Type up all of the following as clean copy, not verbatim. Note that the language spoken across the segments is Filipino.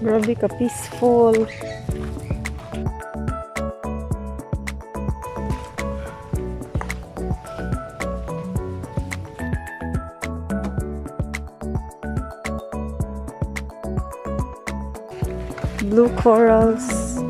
Grabe ka peaceful. Blue corals.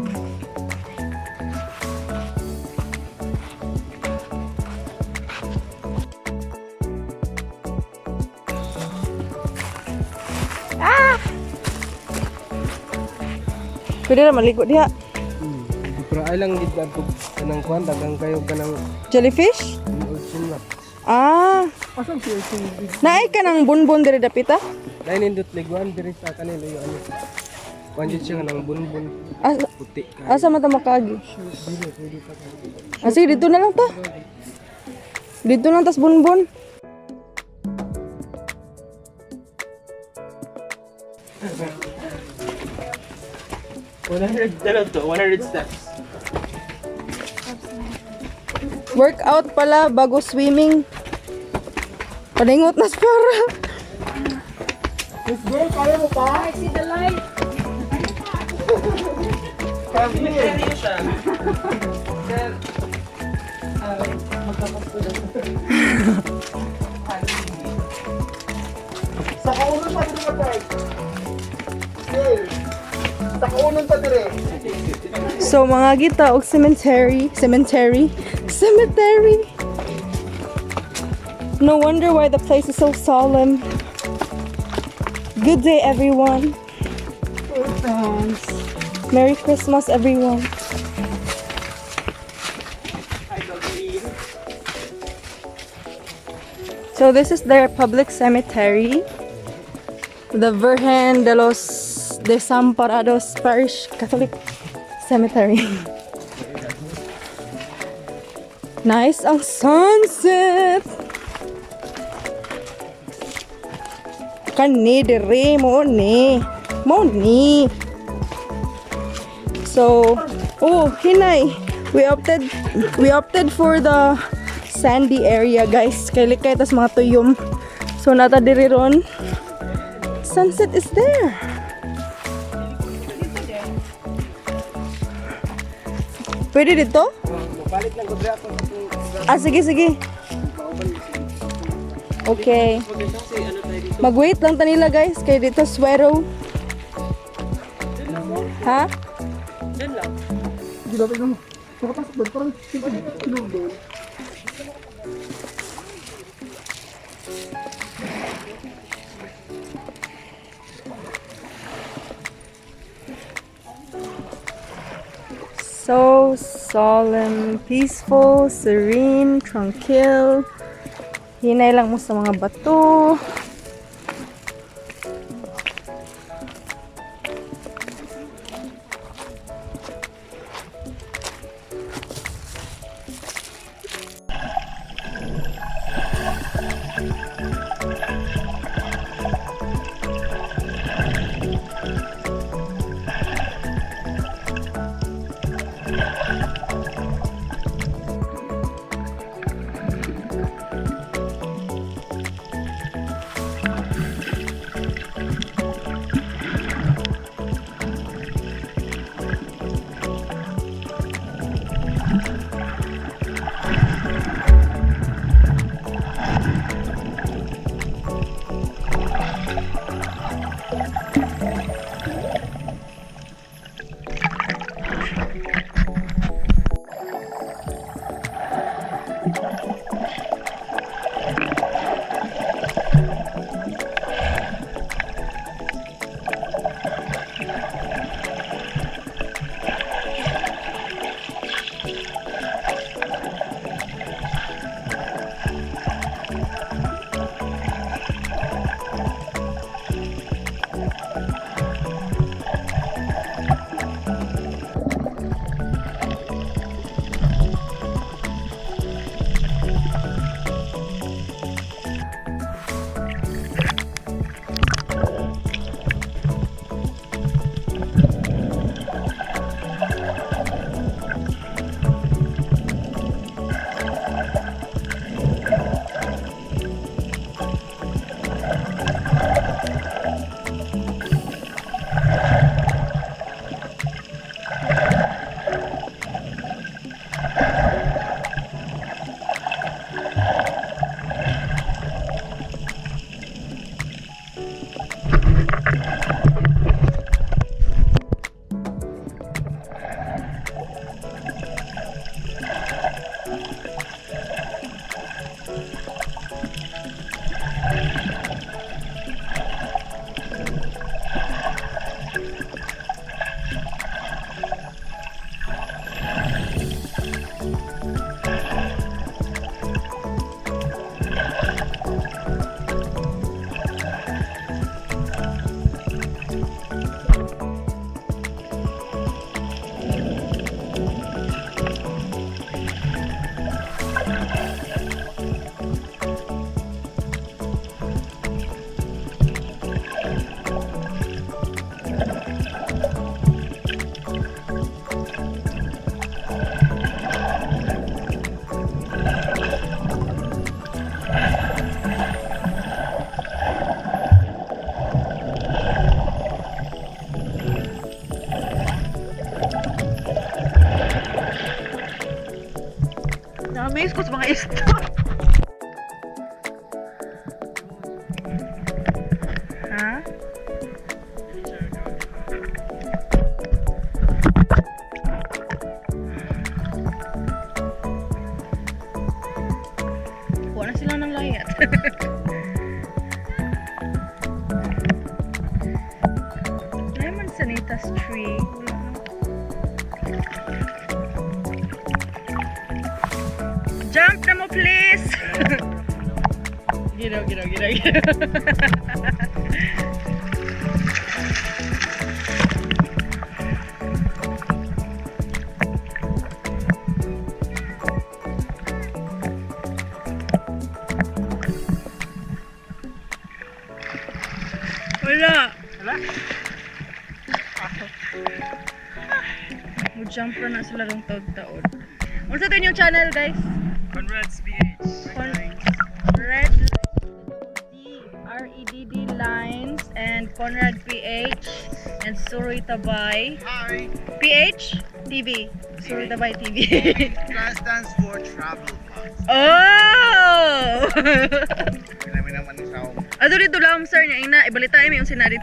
Pwede na maligo diha. Pero ay lang dito at kanang kuan dagang kayo kanang Jellyfish? ocean lap. Ah, Asam si ocean? naay ka ng bunbun diri dapita? Dahil nindot liguan diri sa kanila yung ano. Kuan jud siya kanang bunbun puti. Asa man ta makagi? Pwede pa kanang. Ah, sige, dito na lang ta. Dito lang tas bunbun. $100 steps. Workout pala bago swimming. Paningot na para. Let's go, kaya mo pa? I see the light. Sa kaunan pa dito ka. Sa kaunan pa dito. So mga gita og cemetery. No wonder why the place is so solemn. Good day everyone. Merry Christmas everyone. So this is their public cemetery. The Virgen de los Desamparados Parish Catholic Cemetery. Nice ang sunset. Kani dire mo ni. So, oh, hinay. We opted for the sandy area, guys. Kay likay tas mga tuyom. So nata diri ron. Sunset is there. Pwede dito? Balik lang ko dira ako. Ah, sige. Okay. Mag-wait lang tanila, guys. Kay dito swero. Ha? Diyan lang. Hindi dapat lang. Nakapasok doon. Parang sinulog doon. So solemn, peaceful, serene, tranquil. Hinay lang mo sa mga bato. Lemon sanitas tree. Jump na mo please. Ginaw. Wala. Mo-jump na sila rong taon-taon. Unsa to yung channel, guys? Conrad's PH. Red REDD Lines and Conrad PH and Suri Tabay. Hi. PH TV. Suri Tabay TV. That stands for travel vlogs. Oh! Kailangan naman ng sao. Ato dito lang sir niya ina ibalita mi yung sinadit.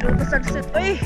Luto sa set. Uy!